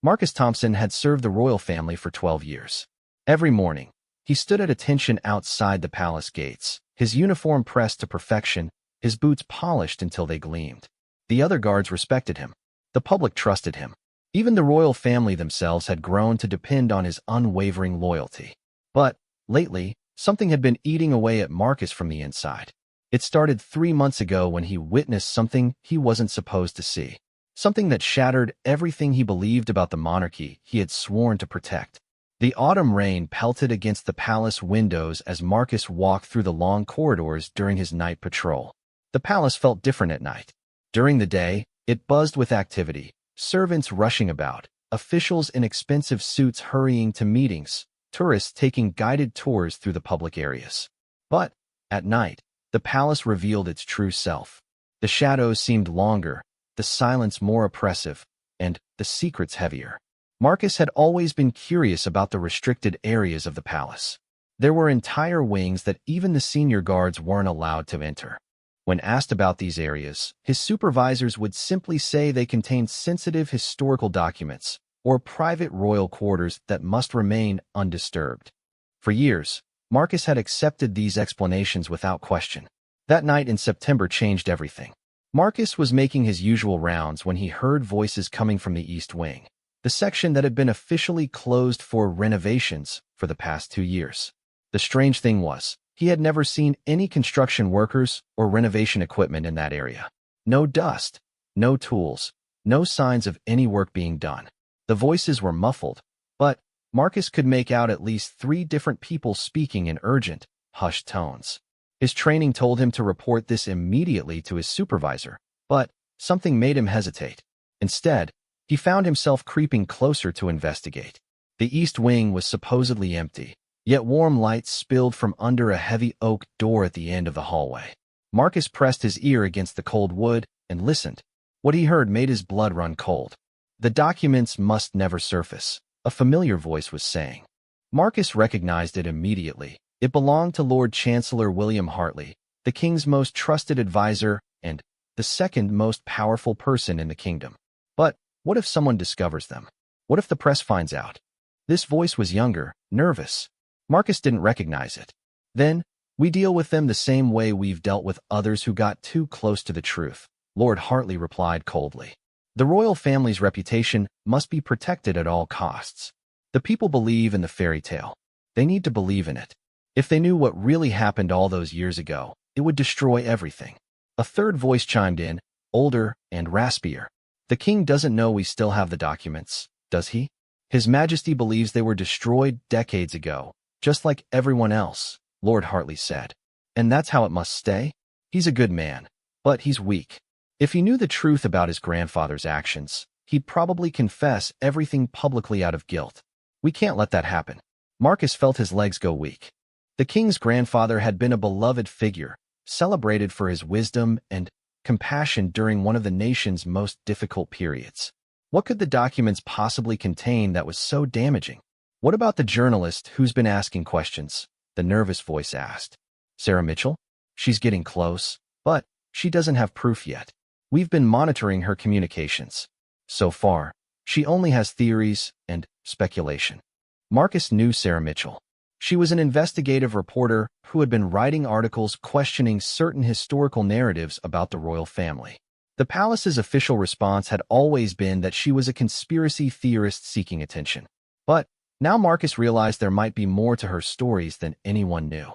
Marcus Thompson had served the royal family for 12 years. Every morning, he stood at attention outside the palace gates, his uniform pressed to perfection, his boots polished until they gleamed. The other guards respected him. The public trusted him. Even the royal family themselves had grown to depend on his unwavering loyalty. But, lately, something had been eating away at Marcus from the inside. It started 3 months ago when he witnessed something he wasn't supposed to see. Something that shattered everything he believed about the monarchy he had sworn to protect. The autumn rain pelted against the palace windows as Marcus walked through the long corridors during his night patrol. The palace felt different at night. During the day, it buzzed with activity, servants rushing about, officials in expensive suits hurrying to meetings, tourists taking guided tours through the public areas. But, at night, the palace revealed its true self. The shadows seemed longer, the silence more oppressive, and the secrets heavier. Marcus had always been curious about the restricted areas of the palace. There were entire wings that even the senior guards weren't allowed to enter. When asked about these areas, his supervisors would simply say they contained sensitive historical documents or private royal quarters that must remain undisturbed. For years, Marcus had accepted these explanations without question. That night in September changed everything. Marcus was making his usual rounds when he heard voices coming from the East Wing, the section that had been officially closed for renovations for the past 2 years. The strange thing was, he had never seen any construction workers or renovation equipment in that area. No dust, no tools, no signs of any work being done. The voices were muffled, but Marcus could make out at least 3 different people speaking in urgent, hushed tones. His training told him to report this immediately to his supervisor, but something made him hesitate. Instead, he found himself creeping closer to investigate. The East Wing was supposedly empty, yet warm light spilled from under a heavy oak door at the end of the hallway. Marcus pressed his ear against the cold wood and listened. What he heard made his blood run cold. The documents must never surface, a familiar voice was saying. Marcus recognized it immediately. It belonged to Lord Chancellor William Hartley, the king's most trusted advisor and the second most powerful person in the kingdom. But what if someone discovers them? What if the press finds out? This voice was younger, nervous. Marcus didn't recognize it. Then, we deal with them the same way we've dealt with others who got too close to the truth, Lord Hartley replied coldly. The royal family's reputation must be protected at all costs. The people believe in the fairy tale. They need to believe in it. If they knew what really happened all those years ago, it would destroy everything. A third voice chimed in, older and raspier. The king doesn't know we still have the documents, does he? His Majesty believes they were destroyed decades ago, just like everyone else, Lord Hartley said. And that's how it must stay? He's a good man, but he's weak. If he knew the truth about his grandfather's actions, he'd probably confess everything publicly out of guilt. We can't let that happen. Marcus felt his legs go weak. The king's grandfather had been a beloved figure, celebrated for his wisdom and compassion during one of the nation's most difficult periods. What could the documents possibly contain that was so damaging? What about the journalist who's been asking questions? The nervous voice asked. Sarah Mitchell? She's getting close, but she doesn't have proof yet. We've been monitoring her communications. So far, she only has theories and speculation. Marcus knew Sarah Mitchell. She was an investigative reporter who had been writing articles questioning certain historical narratives about the royal family. The palace's official response had always been that she was a conspiracy theorist seeking attention. But now Marcus realized there might be more to her stories than anyone knew.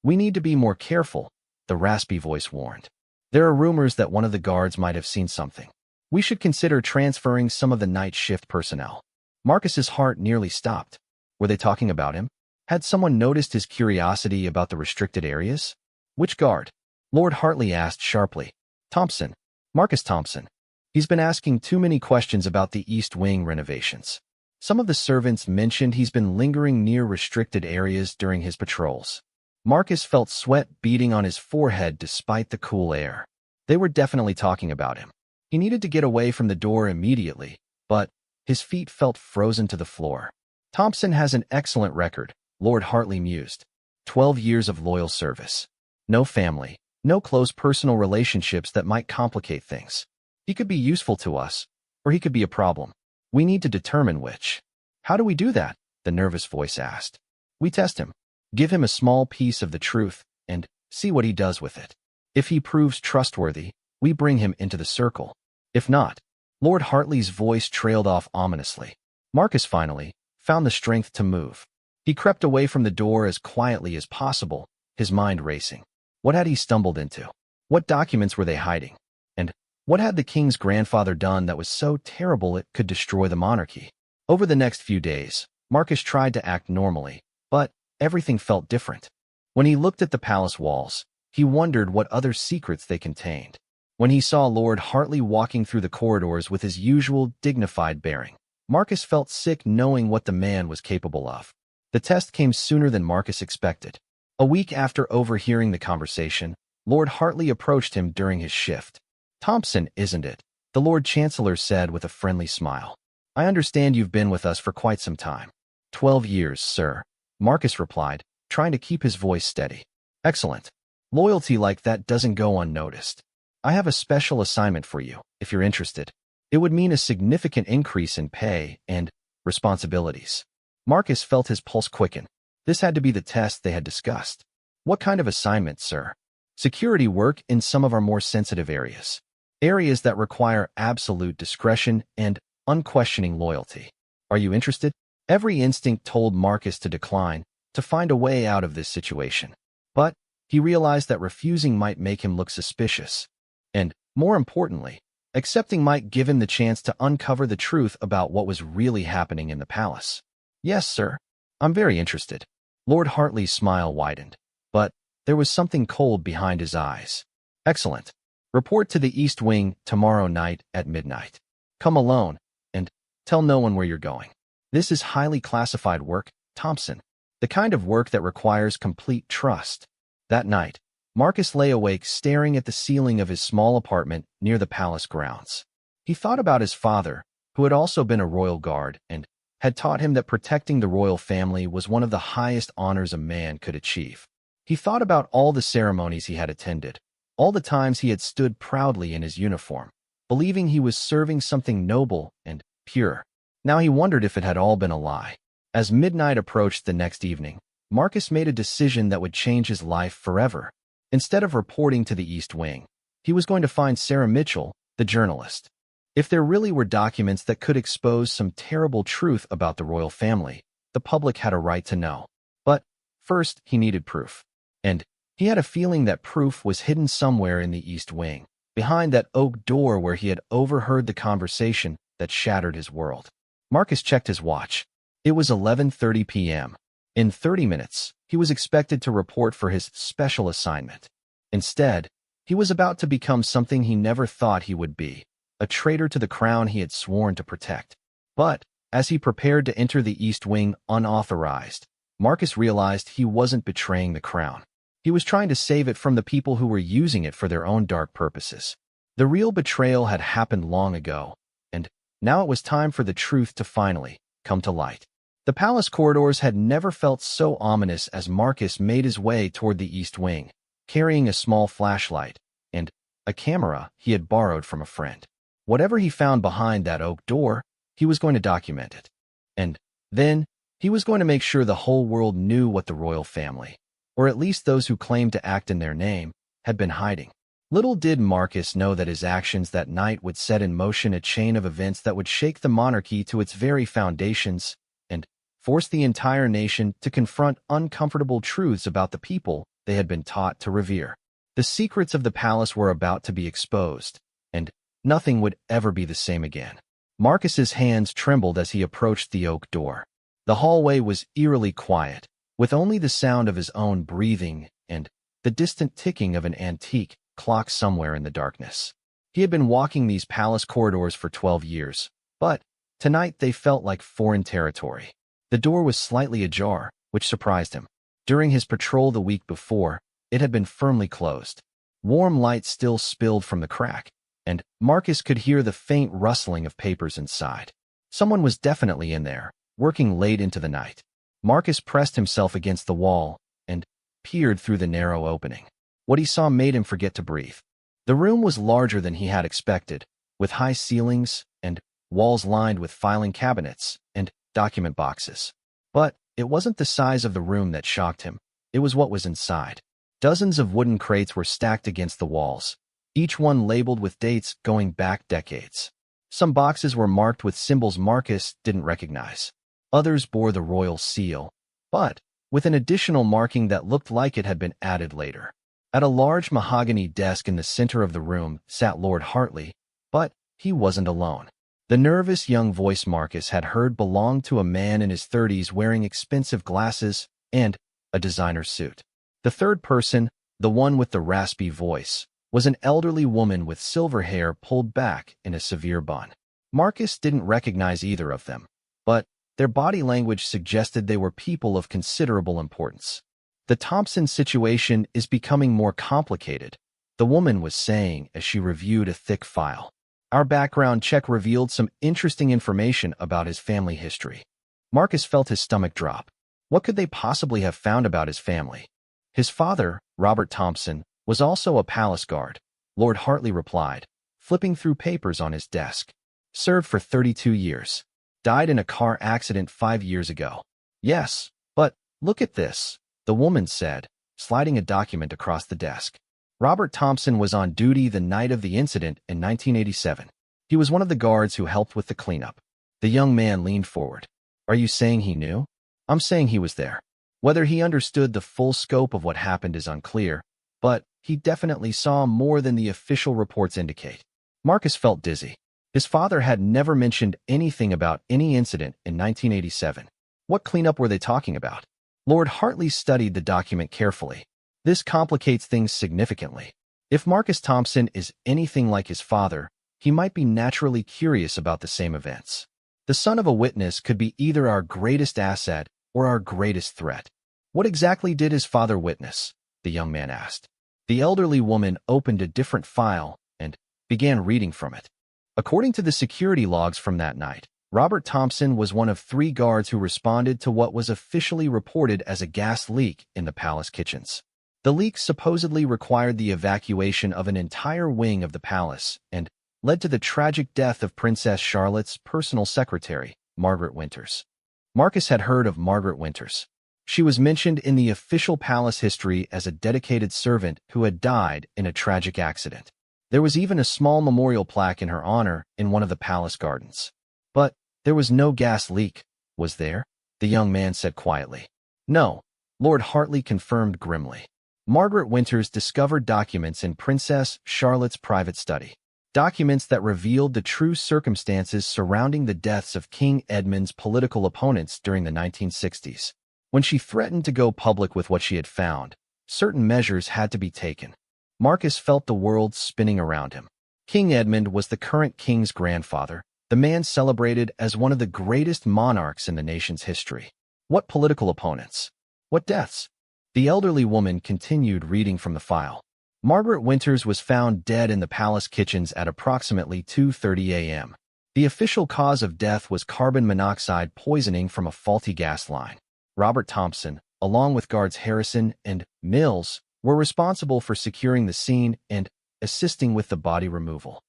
We need to be more careful, the raspy voice warned. There are rumors that one of the guards might have seen something. We should consider transferring some of the night shift personnel. Marcus's heart nearly stopped. Were they talking about him? Had someone noticed his curiosity about the restricted areas? Which guard? Lord Hartley asked sharply. Thompson. Marcus Thompson. He's been asking too many questions about the East Wing renovations. Some of the servants mentioned he's been lingering near restricted areas during his patrols. Marcus felt sweat beading on his forehead despite the cool air. They were definitely talking about him. He needed to get away from the door immediately, but his feet felt frozen to the floor. Thompson has an excellent record, Lord Hartley mused. 12 years of loyal service. No family, no close personal relationships that might complicate things. He could be useful to us, or he could be a problem. We need to determine which. How do we do that? The nervous voice asked. We test him. Give him a small piece of the truth and see what he does with it. If he proves trustworthy, we bring him into the circle. If not, Lord Hartley's voice trailed off ominously. Marcus finally found the strength to move. He crept away from the door as quietly as possible, his mind racing. What had he stumbled into? What documents were they hiding? And what had the king's grandfather done that was so terrible it could destroy the monarchy? Over the next few days, Marcus tried to act normally, but everything felt different. When he looked at the palace walls, he wondered what other secrets they contained. When he saw Lord Hartley walking through the corridors with his usual dignified bearing, Marcus felt sick knowing what the man was capable of. The test came sooner than Marcus expected. A week after overhearing the conversation, Lord Hartley approached him during his shift. Thompson, isn't it? The Lord Chancellor said with a friendly smile. I understand you've been with us for quite some time. 12 years, sir, Marcus replied, trying to keep his voice steady. Excellent. Loyalty like that doesn't go unnoticed. I have a special assignment for you, if you're interested. It would mean a significant increase in pay and responsibilities. Marcus felt his pulse quicken. This had to be the test they had discussed. What kind of assignment, sir? Security work in some of our more sensitive areas. Areas that require absolute discretion and unquestioning loyalty. Are you interested? Every instinct told Marcus to decline, to find a way out of this situation. But he realized that refusing might make him look suspicious. And, more importantly, accepting might give him the chance to uncover the truth about what was really happening in the palace. Yes, sir. I'm very interested. Lord Hartley's smile widened, but there was something cold behind his eyes. Excellent. Report to the East Wing tomorrow night at midnight. Come alone, and tell no one where you're going. This is highly classified work, Thompson. The kind of work that requires complete trust. That night, Marcus lay awake staring at the ceiling of his small apartment near the palace grounds. He thought about his father, who had also been a royal guard and had taught him that protecting the royal family was one of the highest honors a man could achieve. He thought about all the ceremonies he had attended, all the times he had stood proudly in his uniform, believing he was serving something noble and pure. Now he wondered if it had all been a lie. As midnight approached the next evening, Marcus made a decision that would change his life forever. Instead of reporting to the East Wing, he was going to find Sarah Mitchell, the journalist. If there really were documents that could expose some terrible truth about the royal family, the public had a right to know. But first, he needed proof. And he had a feeling that proof was hidden somewhere in the East Wing, behind that oak door where he had overheard the conversation that shattered his world. Marcus checked his watch. It was 11:30 p.m. In 30 minutes, he was expected to report for his special assignment. Instead, he was about to become something he never thought he would be, a traitor to the crown he had sworn to protect. But, as he prepared to enter the East Wing unauthorized, Marcus realized he wasn't betraying the crown. He was trying to save it from the people who were using it for their own dark purposes. The real betrayal had happened long ago, and now it was time for the truth to finally come to light. The palace corridors had never felt so ominous as Marcus made his way toward the East Wing, carrying a small flashlight and a camera he had borrowed from a friend. Whatever he found behind that oak door, he was going to document it. And then, he was going to make sure the whole world knew what the royal family, or at least those who claimed to act in their name, had been hiding. Little did Marcus know that his actions that night would set in motion a chain of events that would shake the monarchy to its very foundations and force the entire nation to confront uncomfortable truths about the people they had been taught to revere. The secrets of the palace were about to be exposed, and nothing would ever be the same again. Marcus's hands trembled as he approached the oak door. The hallway was eerily quiet, with only the sound of his own breathing and the distant ticking of an antique clock somewhere in the darkness. He had been walking these palace corridors for 12 years, but tonight they felt like foreign territory. The door was slightly ajar, which surprised him. During his patrol the week before, it had been firmly closed. Warm light still spilled from the crack, and Marcus could hear the faint rustling of papers inside. Someone was definitely in there, working late into the night. Marcus pressed himself against the wall and peered through the narrow opening. What he saw made him forget to breathe. The room was larger than he had expected, with high ceilings and walls lined with filing cabinets and document boxes. But it wasn't the size of the room that shocked him. It was what was inside. Dozens of wooden crates were stacked against the walls, each one labeled with dates going back decades. Some boxes were marked with symbols Marcus didn't recognize. Others bore the royal seal, but with an additional marking that looked like it had been added later. At a large mahogany desk in the center of the room sat Lord Hartley, but he wasn't alone. The nervous young voice Marcus had heard belonged to a man in his 30s wearing expensive glasses and a designer suit. The third person, the one with the raspy voice, was an elderly woman with silver hair pulled back in a severe bun. Marcus didn't recognize either of them, but their body language suggested they were people of considerable importance. The Thompson situation is becoming more complicated, the woman was saying as she reviewed a thick file. Our background check revealed some interesting information about his family history. Marcus felt his stomach drop. What could they possibly have found about his family? His father, Robert Thompson, was also a palace guard, Lord Hartley replied, flipping through papers on his desk. Served for 32 years. Died in a car accident 5 years ago. Yes, but look at this, the woman said, sliding a document across the desk. Robert Thompson was on duty the night of the incident in 1987. He was one of the guards who helped with the cleanup. The young man leaned forward. Are you saying he knew? I'm saying he was there. Whether he understood the full scope of what happened is unclear, but he definitely saw more than the official reports indicate. Marcus felt dizzy. His father had never mentioned anything about any incident in 1987. What cleanup were they talking about? Lord Hartley studied the document carefully. This complicates things significantly. If Marcus Thompson is anything like his father, he might be naturally curious about the same events. The son of a witness could be either our greatest asset or our greatest threat. What exactly did his father witness? The young man asked. The elderly woman opened a different file and began reading from it. According to the security logs from that night, Robert Thompson was one of 3 guards who responded to what was officially reported as a gas leak in the palace kitchens. The leak supposedly required the evacuation of an entire wing of the palace and led to the tragic death of Princess Charlotte's personal secretary, Margaret Winters. Marcus had heard of Margaret Winters. She was mentioned in the official palace history as a dedicated servant who had died in a tragic accident. There was even a small memorial plaque in her honor in one of the palace gardens. But there was no gas leak, was there? The young man said quietly. No, Lord Hartley confirmed grimly. Margaret Winters discovered documents in Princess Charlotte's private study. Documents that revealed the true circumstances surrounding the deaths of King Edmund's political opponents during the 1960s. When she threatened to go public with what she had found, certain measures had to be taken. Marcus felt the world spinning around him. King Edmund was the current king's grandfather, the man celebrated as one of the greatest monarchs in the nation's history. What political opponents? What deaths? The elderly woman continued reading from the file. Margaret Winters was found dead in the palace kitchens at approximately 2:30 a.m. The official cause of death was carbon monoxide poisoning from a faulty gas line. Robert Thompson, along with guards Harrison and Mills, were responsible for securing the scene and assisting with the body removal.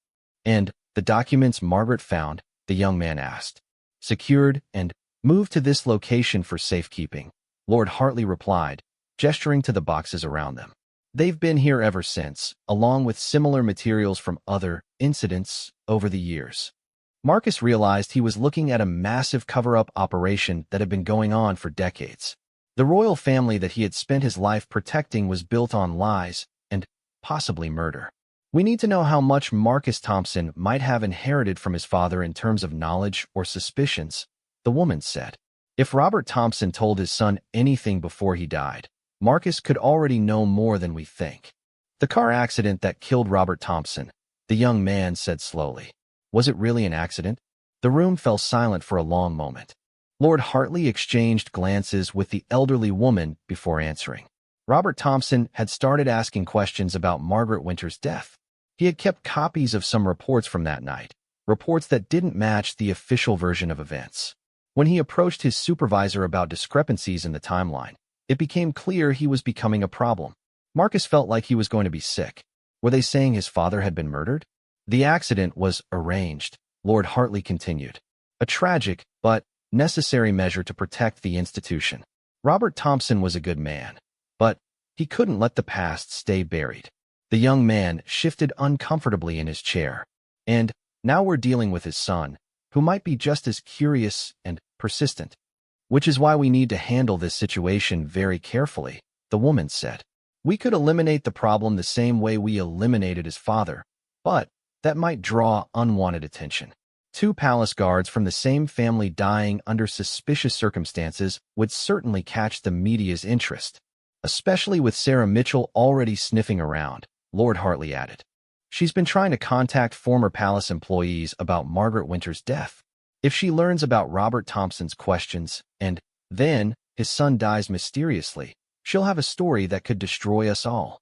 And the documents Margaret found, the young man asked. Secured and moved to this location for safekeeping, Lord Hartley replied, gesturing to the boxes around them. They've been here ever since, along with similar materials from other incidents over the years. Marcus realized he was looking at a massive cover-up operation that had been going on for decades. The royal family that he had spent his life protecting was built on lies and possibly murder. We need to know how much Marcus Thompson might have inherited from his father in terms of knowledge or suspicions, the woman said. If Robert Thompson told his son anything before he died, Marcus could already know more than we think. The car accident that killed Robert Thompson, the young man said slowly. Was it really an accident? The room fell silent for a long moment. Lord Hartley exchanged glances with the elderly woman before answering. Robert Thompson had started asking questions about Margaret Winters' death. He had kept copies of some reports from that night, reports that didn't match the official version of events. When he approached his supervisor about discrepancies in the timeline, it became clear he was becoming a problem. Marcus felt like he was going to be sick. Were they saying his father had been murdered? The accident was arranged, Lord Hartley continued. A tragic, but necessary measure to protect the institution. Robert Thompson was a good man, but he couldn't let the past stay buried. The young man shifted uncomfortably in his chair. And now we're dealing with his son, who might be just as curious and persistent. Which is why we need to handle this situation very carefully, the woman said. We could eliminate the problem the same way we eliminated his father, but that might draw unwanted attention. Two palace guards from the same family dying under suspicious circumstances would certainly catch the media's interest, especially with Sarah Mitchell already sniffing around, Lord Hartley added. She's been trying to contact former palace employees about Margaret Winter's death. If she learns about Robert Thompson's questions, and then his son dies mysteriously, she'll have a story that could destroy us all.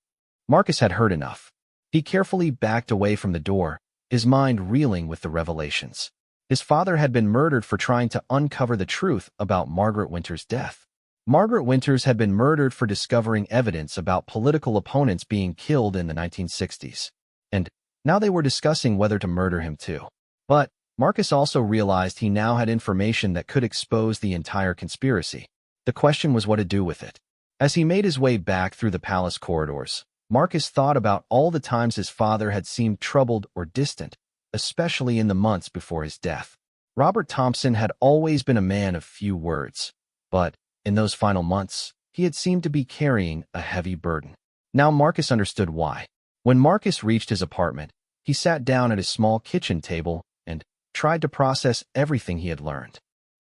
Marcus had heard enough. He carefully backed away from the door, his mind reeling with the revelations. His father had been murdered for trying to uncover the truth about Margaret Winter's death. Margaret Winters had been murdered for discovering evidence about political opponents being killed in the 1960s. And now they were discussing whether to murder him too. But Marcus also realized he now had information that could expose the entire conspiracy. The question was what to do with it. As he made his way back through the palace corridors, Marcus thought about all the times his father had seemed troubled or distant, especially in the months before his death. Robert Thompson had always been a man of few words, but in those final months, he had seemed to be carrying a heavy burden. Now Marcus understood why. When Marcus reached his apartment, he sat down at his small kitchen table and tried to process everything he had learned.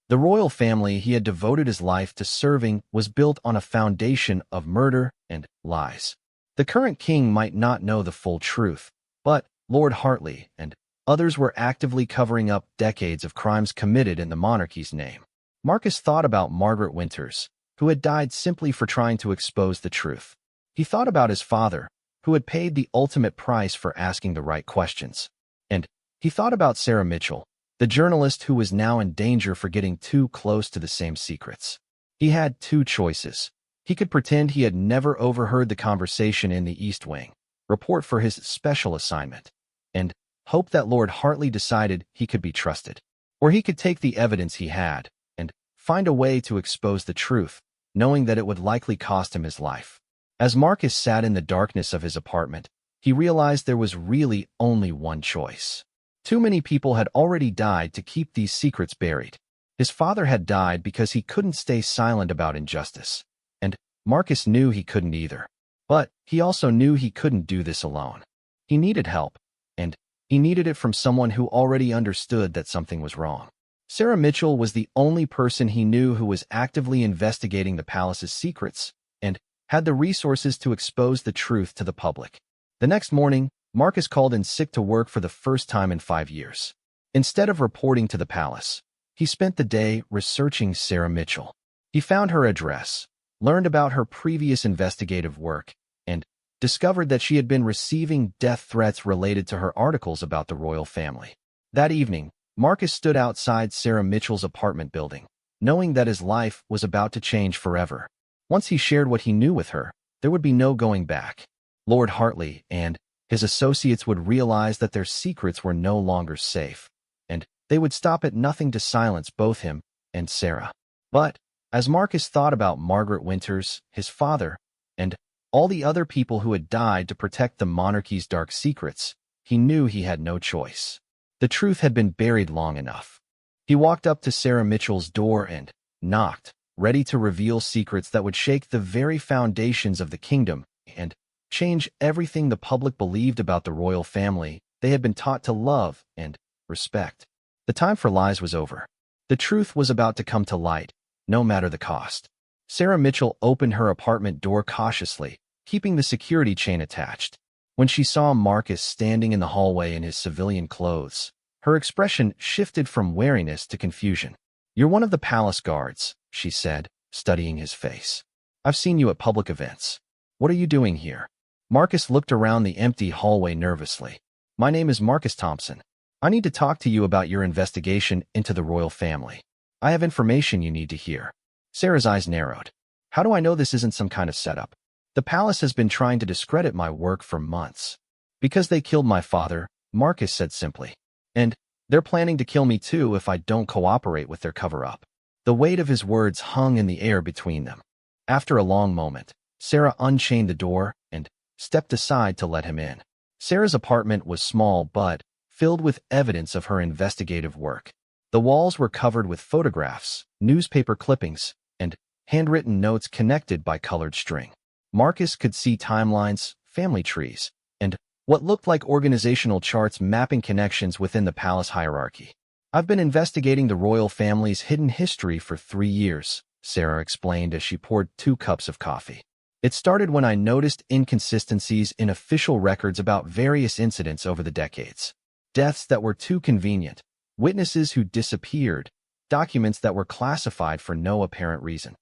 The royal family he had devoted his life to serving was built on a foundation of murder and lies. The current king might not know the full truth, but Lord Hartley and others were actively covering up decades of crimes committed in the monarchy's name. Marcus thought about Margaret Winters, who had died simply for trying to expose the truth. He thought about his father, who had paid the ultimate price for asking the right questions. And he thought about Sarah Mitchell, the journalist who was now in danger for getting too close to the same secrets. He had two choices. He could pretend he had never overheard the conversation in the East Wing, report for his special assignment, and hope that Lord Hartley decided he could be trusted. Or he could take the evidence he had and find a way to expose the truth, knowing that it would likely cost him his life. As Marcus sat in the darkness of his apartment, he realized there was really only one choice. Too many people had already died to keep these secrets buried. His father had died because he couldn't stay silent about injustice, and Marcus knew he couldn't either. But he also knew he couldn't do this alone. He needed help, and he needed it from someone who already understood that something was wrong. Sarah Mitchell was the only person he knew who was actively investigating the palace's secrets and had the resources to expose the truth to the public. The next morning, Marcus called in sick to work for the first time in 5 years. Instead of reporting to the palace, he spent the day researching Sarah Mitchell. He found her address, learned about her previous investigative work, and discovered that she had been receiving death threats related to her articles about the royal family. That evening, Marcus stood outside Sarah Mitchell's apartment building, knowing that his life was about to change forever. Once he shared what he knew with her, there would be no going back. Lord Hartley and his associates would realize that their secrets were no longer safe, and they would stop at nothing to silence both him and Sarah. But as Marcus thought about Margaret Winters, his father, and all the other people who had died to protect the monarchy's dark secrets, he knew he had no choice. The truth had been buried long enough. He walked up to Sarah Mitchell's door and knocked, ready to reveal secrets that would shake the very foundations of the kingdom and change everything the public believed about the royal family they had been taught to love and respect. The time for lies was over. The truth was about to come to light, no matter the cost. Sarah Mitchell opened her apartment door cautiously, keeping the security chain attached. When she saw Marcus standing in the hallway in his civilian clothes, her expression shifted from wariness to confusion. "You're one of the palace guards," she said, studying his face. "I've seen you at public events. What are you doing here?" Marcus looked around the empty hallway nervously. "My name is Marcus Thompson. I need to talk to you about your investigation into the royal family. I have information you need to hear." Sarah's eyes narrowed. "How do I know this isn't some kind of setup? The palace has been trying to discredit my work for months." "Because they killed my father," Marcus said simply. "And They're planning to kill me too if I don't cooperate with their cover-up. The weight of his words hung in the air between them. After a long moment, Sarah unchained the door and stepped aside to let him in. Sarah's apartment was small but filled with evidence of her investigative work. The walls were covered with photographs, newspaper clippings, and handwritten notes connected by colored string. Marcus could see timelines, family trees, and what looked like organizational charts mapping connections within the palace hierarchy. I've been investigating the royal family's hidden history for 3 years, Sarah explained as she poured 2 cups of coffee. It started when I noticed inconsistencies in official records about various incidents over the decades. Deaths that were too convenient, witnesses who disappeared, documents that were classified for no apparent reason.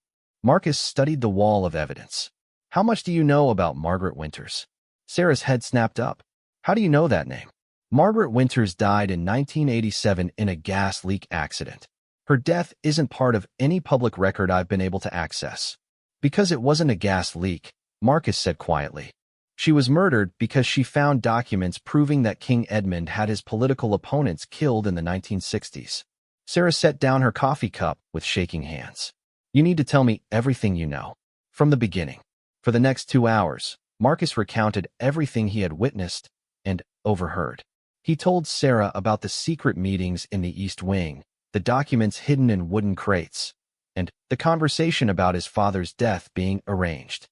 Marcus studied the wall of evidence. How much do you know about Margaret Winters? Sarah's head snapped up. How do you know that name? Margaret Winters died in 1987 in a gas leak accident. Her death isn't part of any public record I've been able to access. Because it wasn't a gas leak, Marcus said quietly. She was murdered because she found documents proving that King Edmund had his political opponents killed in the 1960s. Sarah set down her coffee cup with shaking hands. You need to tell me everything you know. From the beginning. For the next 2 hours, Marcus recounted everything he had witnessed and overheard. He told Sarah about the secret meetings in the East Wing, the documents hidden in wooden crates, and the conversation about his father's death being arranged.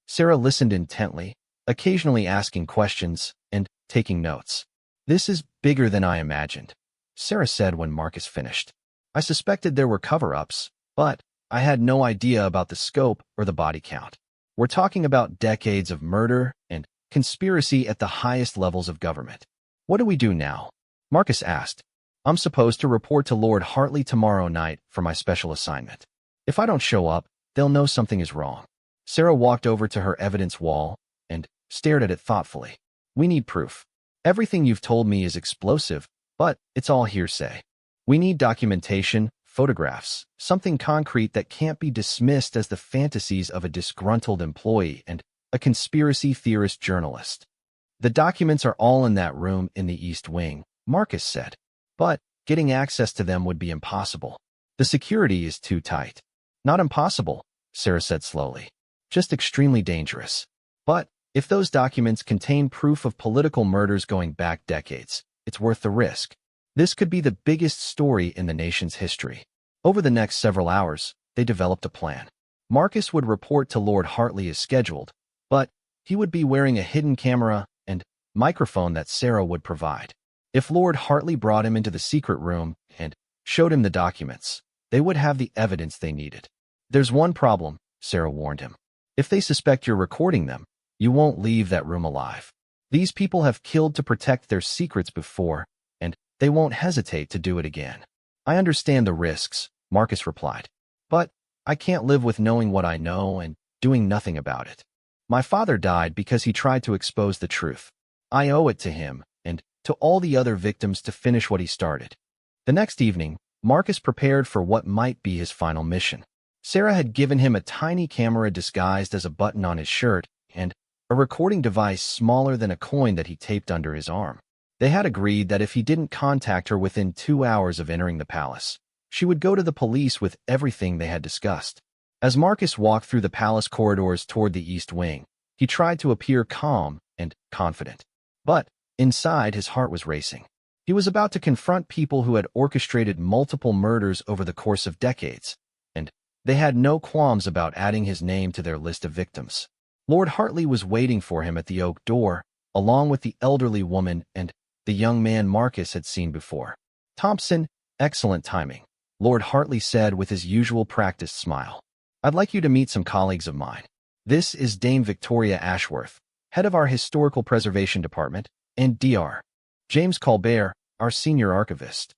Sarah listened intently, occasionally asking questions and taking notes. This is bigger than I imagined, Sarah said when Marcus finished. I suspected there were cover-ups, but I had no idea about the scope or the body count. We're talking about decades of murder and conspiracy at the highest levels of government. What do we do now? Marcus asked. I'm supposed to report to Lord Hartley tomorrow night for my special assignment. If I don't show up, they'll know something is wrong. Sarah walked over to her evidence wall and stared at it thoughtfully. We need proof. Everything you've told me is explosive, but it's all hearsay. We need documentation, photographs, something concrete that can't be dismissed as the fantasies of a disgruntled employee and a conspiracy theorist journalist. The documents are all in that room in the East Wing, Marcus said. But getting access to them would be impossible. The security is too tight. Not impossible, Sarah said slowly. Just extremely dangerous. But if those documents contain proof of political murders going back decades, it's worth the risk. This could be the biggest story in the nation's history. Over the next several hours, they developed a plan. Marcus would report to Lord Hartley as scheduled, but he would be wearing a hidden camera and microphone that Sarah would provide. If Lord Hartley brought him into the secret room and showed him the documents, they would have the evidence they needed. There's one problem, Sarah warned him. If they suspect you're recording them, you won't leave that room alive. These people have killed to protect their secrets before, and they won't hesitate to do it again. I understand the risks, Marcus replied. But I can't live with knowing what I know and doing nothing about it. My father died because he tried to expose the truth. I owe it to him and to all the other victims to finish what he started. The next evening, Marcus prepared for what might be his final mission. Sarah had given him a tiny camera disguised as a button on his shirt and a recording device smaller than a coin that he taped under his arm. They had agreed that if he didn't contact her within 2 hours of entering the palace, she would go to the police with everything they had discussed. As Marcus walked through the palace corridors toward the East Wing, he tried to appear calm and confident. But inside, his heart was racing. He was about to confront people who had orchestrated multiple murders over the course of decades, and they had no qualms about adding his name to their list of victims. Lord Hartley was waiting for him at the oak door, along with the elderly woman and the young man Marcus had seen before. Thompson, excellent timing, Lord Hartley said with his usual practiced smile. I'd like you to meet some colleagues of mine. This is Dame Victoria Ashworth, head of our Historical Preservation Department, and Dr. James Colbert, our senior archivist.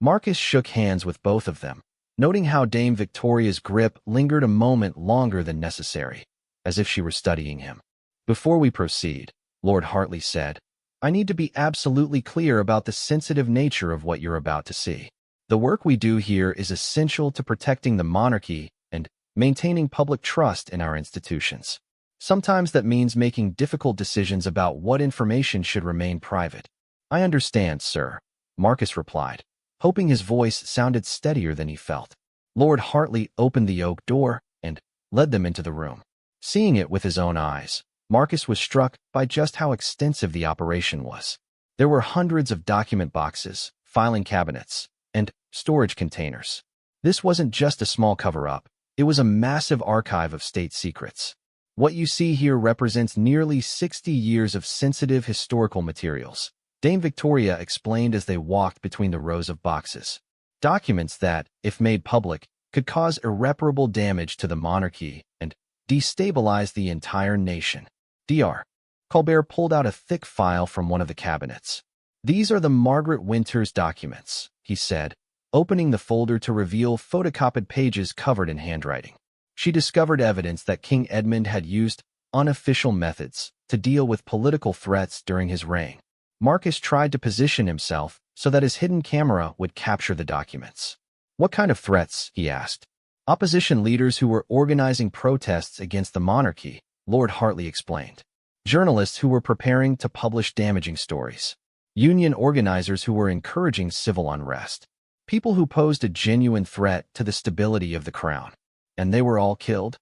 Marcus shook hands with both of them, noting how Dame Victoria's grip lingered a moment longer than necessary, as if she were studying him. Before we proceed, Lord Hartley said, I need to be absolutely clear about the sensitive nature of what you're about to see. The work we do here is essential to protecting the monarchy and maintaining public trust in our institutions. Sometimes that means making difficult decisions about what information should remain private. I understand, sir, Marcus replied, hoping his voice sounded steadier than he felt. Lord Hartley opened the oak door and led them into the room. Seeing it with his own eyes, Marcus was struck by just how extensive the operation was. There were hundreds of document boxes, filing cabinets, and storage containers. This wasn't just a small cover-up, it was a massive archive of state secrets. What you see here represents nearly 60 years of sensitive historical materials, Dame Victoria explained as they walked between the rows of boxes. Documents that, if made public, could cause irreparable damage to the monarchy and destabilize the entire nation. Dr. Colbert pulled out a thick file from one of the cabinets. These are the Margaret Winters documents, he said, opening the folder to reveal photocopied pages covered in handwriting. She discovered evidence that King Edmund had used unofficial methods to deal with political threats during his reign. Marcus tried to position himself so that his hidden camera would capture the documents. What kind of threats? He asked. Opposition leaders who were organizing protests against the monarchy, Lord Hartley explained. Journalists who were preparing to publish damaging stories. Union organizers who were encouraging civil unrest. People who posed a genuine threat to the stability of the crown. And they were all killed?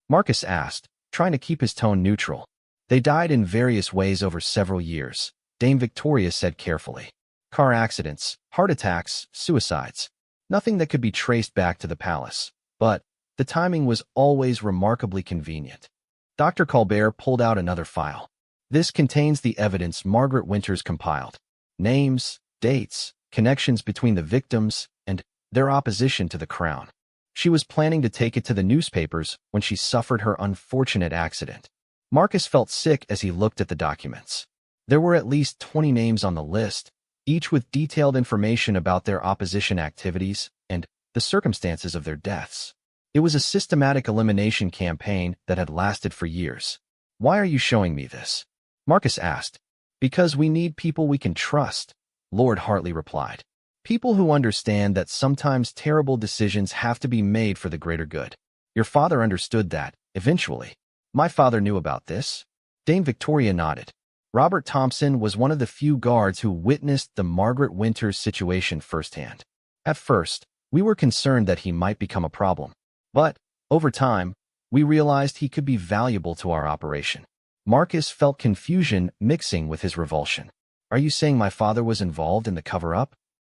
Marcus asked, trying to keep his tone neutral. They died in various ways over several years, Dame Victoria said carefully. Car accidents, heart attacks, suicides. Nothing that could be traced back to the palace. But the timing was always remarkably convenient. Dr. Colbert pulled out another file. This contains the evidence Margaret Winters compiled. Names, dates, connections between the victims, and their opposition to the crown. She was planning to take it to the newspapers when she suffered her unfortunate accident. Marcus felt sick as he looked at the documents. There were at least 20 names on the list, each with detailed information about their opposition activities and the circumstances of their deaths. It was a systematic elimination campaign that had lasted for years. Why are you showing me this? Marcus asked. Because we need people we can trust, Lord Hartley replied. People who understand that sometimes terrible decisions have to be made for the greater good. Your father understood that, eventually. My father knew about this. Dame Victoria nodded. Robert Thompson was one of the few guards who witnessed the Margaret Winters situation firsthand. At first, we were concerned that he might become a problem. But, over time, we realized he could be valuable to our operation. Marcus felt confusion mixing with his revulsion. Are you saying my father was involved in the cover-up?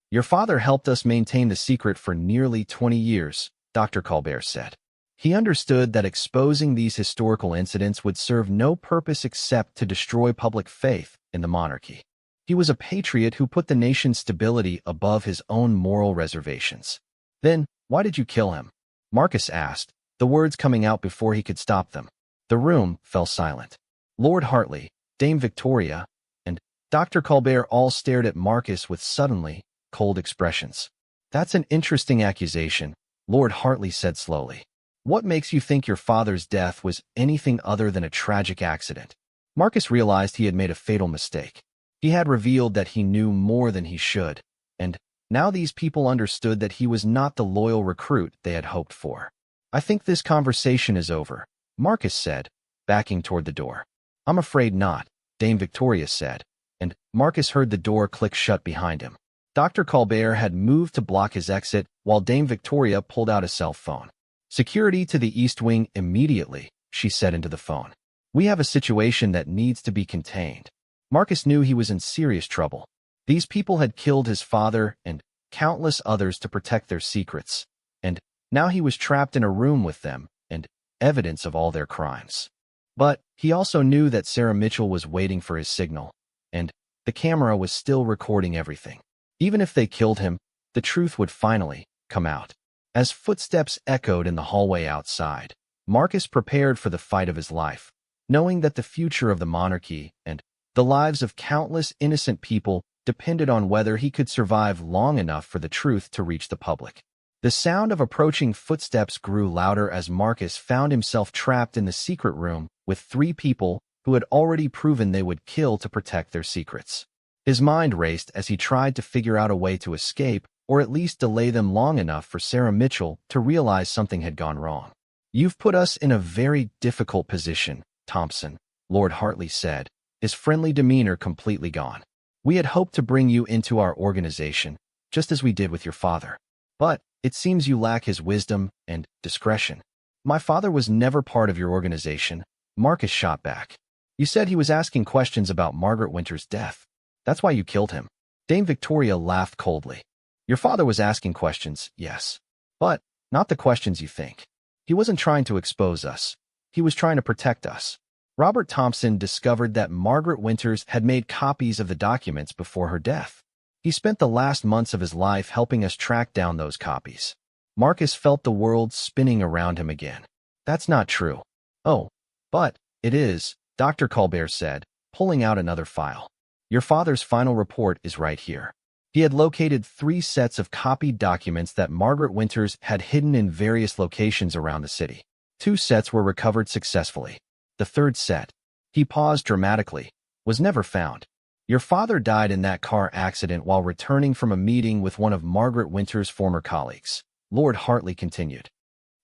Your father helped us maintain the secret for nearly 20 years, Dr. Colbert said. He understood that exposing these historical incidents would serve no purpose except to destroy public faith in the monarchy. He was a patriot who put the nation's stability above his own moral reservations. Then, why did you kill him? Marcus asked, the words coming out before he could stop them. The room fell silent. Lord Hartley, Dame Victoria, and Dr. Colbert all stared at Marcus with suddenly cold expressions. That's an interesting accusation, Lord Hartley said slowly. What makes you think your father's death was anything other than a tragic accident? Marcus realized he had made a fatal mistake. He had revealed that he knew more than he should, and now these people understood that he was not the loyal recruit they had hoped for. I think this conversation is over, Marcus said, backing toward the door. I'm afraid not, Dame Victoria said, and Marcus heard the door click shut behind him. Dr. Colbert had moved to block his exit while Dame Victoria pulled out a cell phone. Security to the East Wing immediately, she said into the phone. We have a situation that needs to be contained. Marcus knew he was in serious trouble. These people had killed his father and countless others to protect their secrets, and now he was trapped in a room with them and evidence of all their crimes. But he also knew that Sarah Mitchell was waiting for his signal, and the camera was still recording everything. Even if they killed him, the truth would finally come out. As footsteps echoed in the hallway outside, Marcus prepared for the fight of his life, knowing that the future of the monarchy and the lives of countless innocent people depended on whether he could survive long enough for the truth to reach the public. The sound of approaching footsteps grew louder as Marcus found himself trapped in the secret room with 3 people who had already proven they would kill to protect their secrets. His mind raced as he tried to figure out a way to escape or at least delay them long enough for Sarah Mitchell to realize something had gone wrong. You've put us in a very difficult position, Thompson, Lord Hartley said, his friendly demeanor completely gone. We had hoped to bring you into our organization, just as we did with your father. But it seems you lack his wisdom and discretion. My father was never part of your organization, Marcus shot back. You said he was asking questions about Margaret Winter's death. That's why you killed him. Dame Victoria laughed coldly. Your father was asking questions, yes. But not the questions you think. He wasn't trying to expose us. He was trying to protect us. Robert Thompson discovered that Margaret Winters had made copies of the documents before her death. He spent the last months of his life helping us track down those copies. Marcus felt the world spinning around him again. That's not true. Oh, but it is, Dr. Colbert said, pulling out another file. Your father's final report is right here. He had located 3 sets of copied documents that Margaret Winters had hidden in various locations around the city. 2 sets were recovered successfully. The 3rd set, he paused dramatically, was never found. Your father died in that car accident while returning from a meeting with one of Margaret Winters' former colleagues. Lord Hartley continued.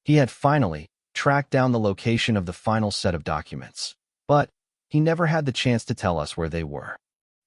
He had finally tracked down the location of the final set of documents, but he never had the chance to tell us where they were.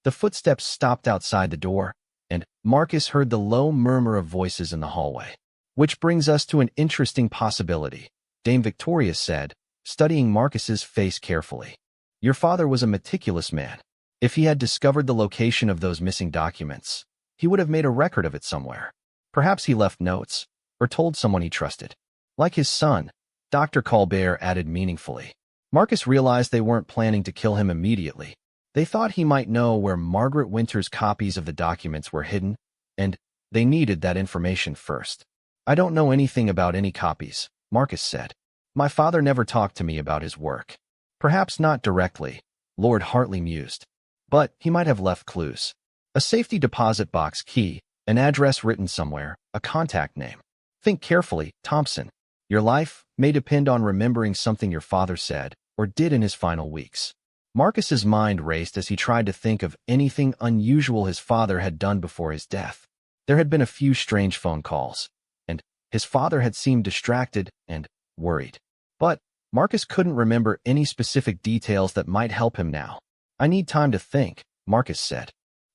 The footsteps stopped outside the door, and Marcus heard the low murmur of voices in the hallway. Which brings us to an interesting possibility, Dame Victoria said, studying Marcus's face carefully. Your father was a meticulous man. If he had discovered the location of those missing documents, he would have made a record of it somewhere. Perhaps he left notes, or told someone he trusted. Like his son, Dr. Colbert added meaningfully. Marcus realized they weren't planning to kill him immediately. They thought he might know where Margaret Winter's copies of the documents were hidden, and they needed that information first. I don't know anything about any copies, Marcus said. My father never talked to me about his work. Perhaps not directly, Lord Hartley mused. But he might have left clues. A safety deposit box key, an address written somewhere, a contact name. Think carefully, Thompson. Your life may depend on remembering something your father said or did in his final weeks. Marcus's mind raced as he tried to think of anything unusual his father had done before his death. There had been a few strange phone calls, and his father had seemed distracted and worried. But Marcus couldn't remember any specific details that might help him now. I need time to think, Marcus said.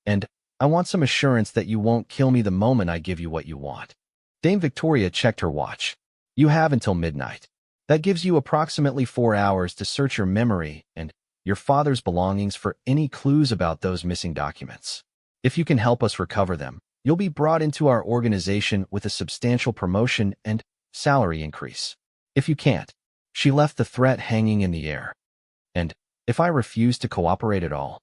And I want some assurance that you won't kill me the moment I give you what you want. Dame Victoria checked her watch. You have until midnight. That gives you approximately 4 hours to search your memory and your father's belongings for any clues about those missing documents. If you can help us recover them, you'll be brought into our organization with a substantial promotion and salary increase. If you can't, she left the threat hanging in the air. And if I refuse to cooperate at all,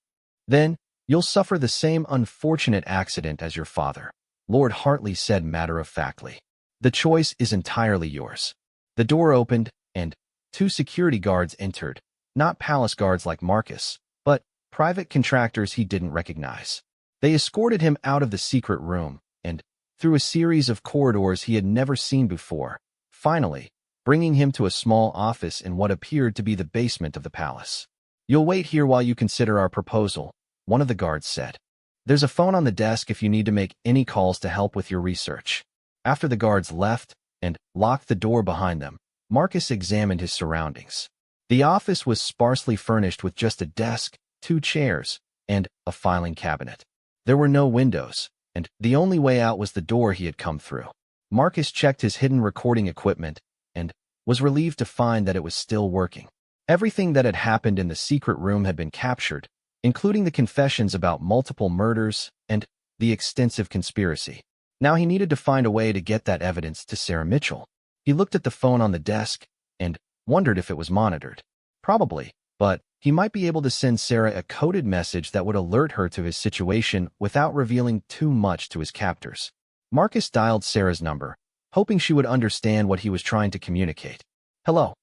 then you'll suffer the same unfortunate accident as your father, Lord Hartley said matter-of-factly. The choice is entirely yours. The door opened, and 2 security guards entered, not palace guards like Marcus, but private contractors he didn't recognize. They escorted him out of the secret room and through a series of corridors he had never seen before, finally bringing him to a small office in what appeared to be the basement of the palace. You'll wait here while you consider our proposal, one of the guards said. There's a phone on the desk if you need to make any calls to help with your research. After the guards left and locked the door behind them, Marcus examined his surroundings. The office was sparsely furnished with just a desk, 2 chairs, and a filing cabinet. There were no windows, and the only way out was the door he had come through. Marcus checked his hidden recording equipment and was relieved to find that it was still working. Everything that had happened in the secret room had been captured, including the confessions about multiple murders and the extensive conspiracy. Now he needed to find a way to get that evidence to Sarah Mitchell. He looked at the phone on the desk and wondered if it was monitored. Probably, but he might be able to send Sarah a coded message that would alert her to his situation without revealing too much to his captors. Marcus dialed Sarah's number, hoping she would understand what he was trying to communicate. Hello.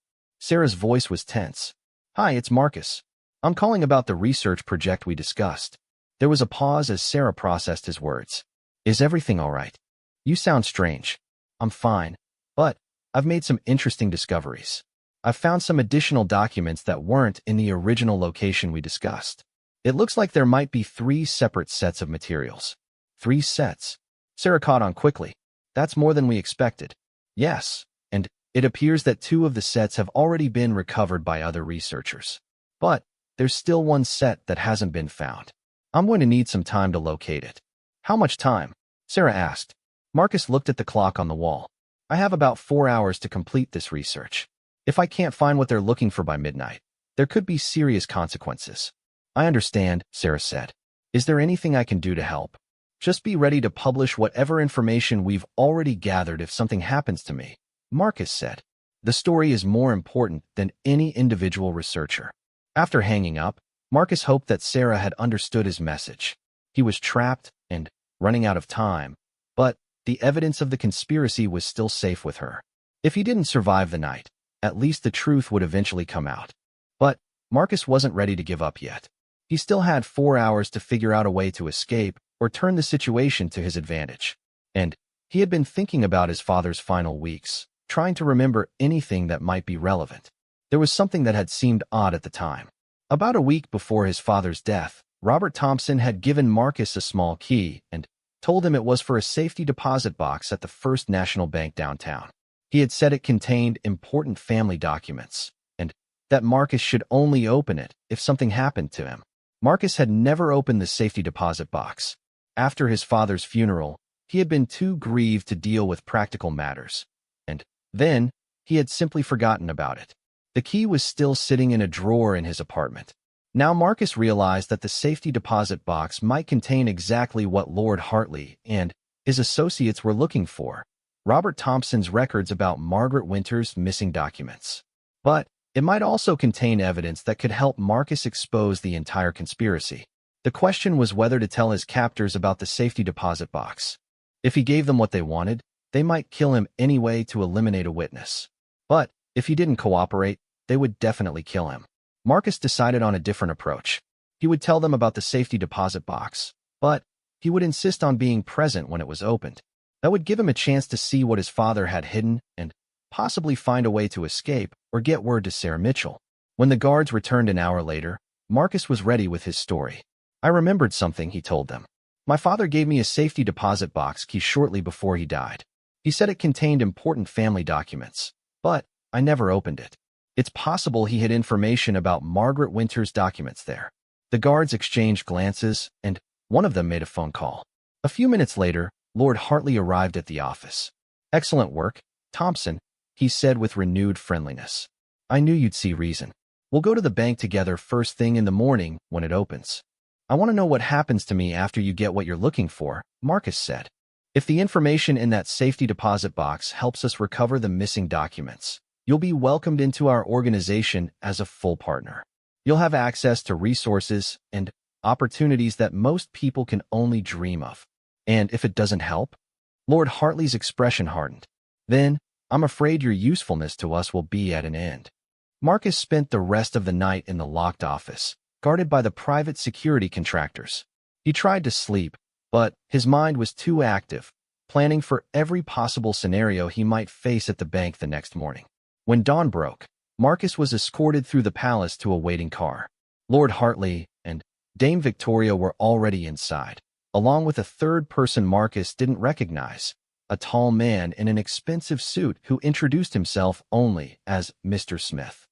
Sarah's voice was tense. Hi, it's Marcus. I'm calling about the research project we discussed. There was a pause as Sarah processed his words. Is everything all right? You sound strange. I'm fine, but I've made some interesting discoveries. I've found some additional documents that weren't in the original location we discussed. It looks like there might be 3 separate sets of materials. 3 sets. Sarah caught on quickly. That's more than we expected. Yes, and it appears that 2 of the sets have already been recovered by other researchers. But there's still 1 set that hasn't been found. I'm going to need some time to locate it. How much time? Sarah asked. Marcus looked at the clock on the wall. I have about 4 hours to complete this research. If I can't find what they're looking for by midnight, there could be serious consequences. I understand, Sarah said. Is there anything I can do to help? Just be ready to publish whatever information we've already gathered if something happens to me, Marcus said. The story is more important than any individual researcher. After hanging up, Marcus hoped that Sarah had understood his message. He was trapped and running out of time, but the evidence of the conspiracy was still safe with her. If he didn't survive the night, at least the truth would eventually come out. But Marcus wasn't ready to give up yet. He still had 4 hours to figure out a way to escape or turn the situation to his advantage. And he had been thinking about his father's final weeks, trying to remember anything that might be relevant. There was something that had seemed odd at the time. About a week before his father's death, Robert Thompson had given Marcus a small key and told him it was for a safety deposit box at the First National Bank downtown. He had said it contained important family documents, and that Marcus should only open it if something happened to him. Marcus had never opened the safety deposit box. After his father's funeral, he had been too grieved to deal with practical matters, and then he had simply forgotten about it. The key was still sitting in a drawer in his apartment. Now Marcus realized that the safety deposit box might contain exactly what Lord Hartley and his associates were looking for: Robert Thompson's records about Margaret Winter's missing documents. But it might also contain evidence that could help Marcus expose the entire conspiracy. The question was whether to tell his captors about the safety deposit box. If he gave them what they wanted, they might kill him anyway to eliminate a witness. But if he didn't cooperate, they would definitely kill him. Marcus decided on a different approach. He would tell them about the safety deposit box, but he would insist on being present when it was opened. That would give him a chance to see what his father had hidden and possibly find a way to escape or get word to Sarah Mitchell. When the guards returned an hour later, Marcus was ready with his story. I remembered something, he told them. My father gave me a safety deposit box key shortly before he died. He said it contained important family documents, but I never opened it. It's possible he had information about Margaret Winter's documents there. The guards exchanged glances, and one of them made a phone call. A few minutes later, Lord Hartley arrived at the office. Excellent work, Thompson, he said with renewed friendliness. I knew you'd see reason. We'll go to the bank together first thing in the morning when it opens. I want to know what happens to me after you get what you're looking for, Marcus said. If the information in that safety deposit box helps us recover the missing documents, you'll be welcomed into our organization as a full partner. You'll have access to resources and opportunities that most people can only dream of. And if it doesn't help? Lord Hartley's expression hardened. Then, I'm afraid your usefulness to us will be at an end. Marcus spent the rest of the night in the locked office, guarded by the private security contractors. He tried to sleep, but his mind was too active, planning for every possible scenario he might face at the bank the next morning. When dawn broke, Marcus was escorted through the palace to a waiting car. Lord Hartley and Dame Victoria were already inside, along with a third person Marcus didn't recognize, a tall man in an expensive suit who introduced himself only as Mr. Smith.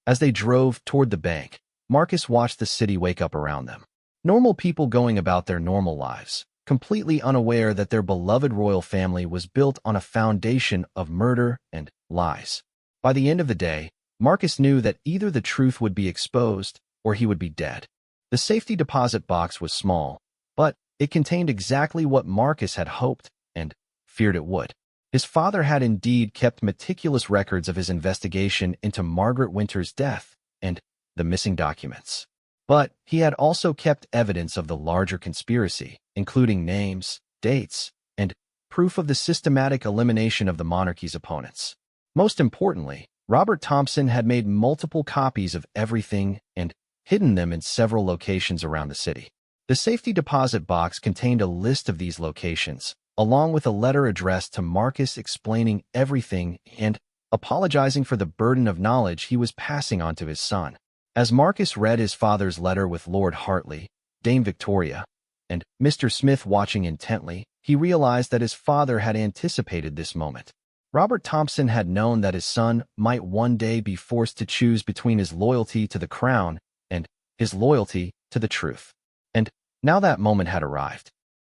As they drove toward the bank, Marcus watched the city wake up around them. Normal people going about their normal lives, completely unaware that their beloved royal family was built on a foundation of murder and lies. By the end of the day, Marcus knew that either the truth would be exposed or he would be dead. The safety deposit box was small, but it contained exactly what Marcus had hoped and feared it would. His father had indeed kept meticulous records of his investigation into Margaret Winter's death and the missing documents. But he had also kept evidence of the larger conspiracy, including names, dates, and proof of the systematic elimination of the monarchy's opponents. Most importantly, Robert Thompson had made multiple copies of everything and hidden them in several locations around the city. The safety deposit box contained a list of these locations, along with a letter addressed to Marcus explaining everything and apologizing for the burden of knowledge he was passing on to his son. As Marcus read his father's letter with Lord Hartley, Dame Victoria, and Mr. Smith watching intently, he realized that his father had anticipated this moment. Robert Thompson had known that his son might one day be forced to choose between his loyalty to the crown and his loyalty to the truth. And Now that moment had arrived.